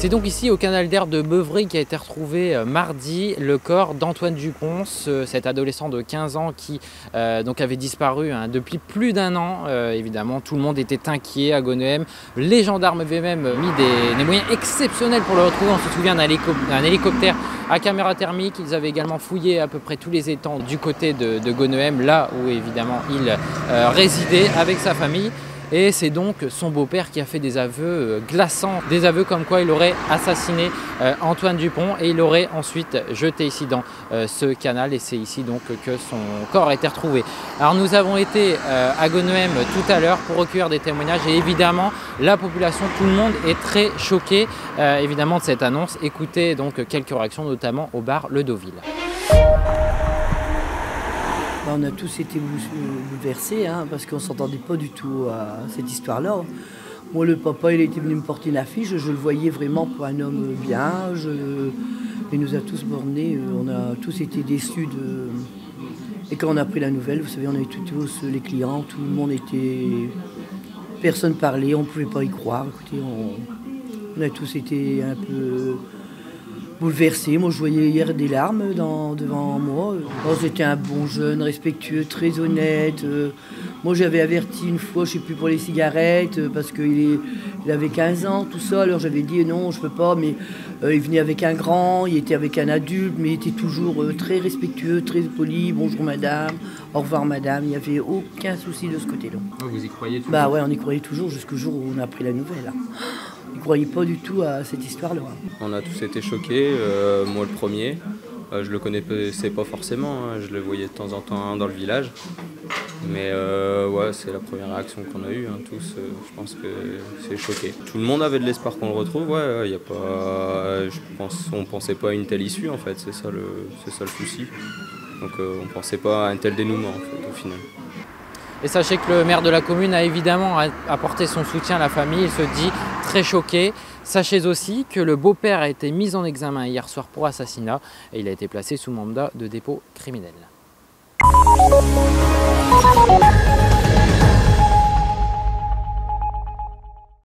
C'est donc ici au canal d'Air de Beuvry qu'a été retrouvé mardi le corps d'Antoine Dupont, cet adolescent de 15 ans qui donc avait disparu depuis plus d'un an. Évidemment, tout le monde était inquiet à Gonehem. Les gendarmes avaient même mis des moyens exceptionnels pour le retrouver. On se souvient d'un hélicoptère à caméra thermique. Ils avaient également fouillé à peu près tous les étangs du côté de Gonehem, là où évidemment il résidait avec sa famille. Et c'est donc son beau-père qui a fait des aveux glaçants, des aveux comme quoi il aurait assassiné Antoine Dupont et il l'aurait ensuite jeté ici dans ce canal, et c'est ici donc que son corps a été retrouvé. Alors nous avons été à Gonehem tout à l'heure pour recueillir des témoignages et évidemment la population, tout le monde est très choqué évidemment de cette annonce. Écoutez donc quelques réactions, notamment au bar Le Deauville. On a tous été bouleversés parce qu'on ne s'entendait pas du tout à cette histoire-là. Moi, le papa, il était venu me porter une affiche, je le voyais vraiment pour un homme bien. Il nous a tous bornés, on a tous été déçus. Et quand on a pris la nouvelle, vous savez, on avait tous les clients, tout le monde était... Personne parlait, on ne pouvait pas y croire. Écoutez, on a tous été un peu... bouleversé. Moi, je voyais hier des larmes devant moi. Oh, c'était un bon jeune, respectueux, très honnête. Moi, j'avais averti une fois, je ne sais plus, pour les cigarettes, parce qu'il avait 15 ans, tout ça. Alors, j'avais dit non, je ne peux pas, mais il venait avec un grand, il était avec un adulte, mais il était toujours très respectueux, très poli. Bonjour madame, au revoir madame. Il n'y avait aucun souci de ce côté-là. Vous y croyez toujours? Bah ouais, on y croyait toujours jusqu'au jour où on a appris la nouvelle. On ne croyait pas du tout à cette histoire-là. On a tous été choqués, moi le premier. Je le connaissais pas forcément, je le voyais de temps en temps dans le village. Mais ouais, c'est la première réaction qu'on a eue, tous. Je pense que c'est choqué. Tout le monde avait de l'espoir qu'on le retrouve, ouais, y a pas, on pensait pas à une telle issue en fait, c'est ça le souci. Donc on pensait pas à un tel dénouement en fait, au final. Et sachez que le maire de la commune a évidemment apporté son soutien à la famille, il se dit très choqué. Sachez aussi que le beau-père a été mis en examen hier soir pour assassinat et il a été placé sous mandat de dépôt criminel.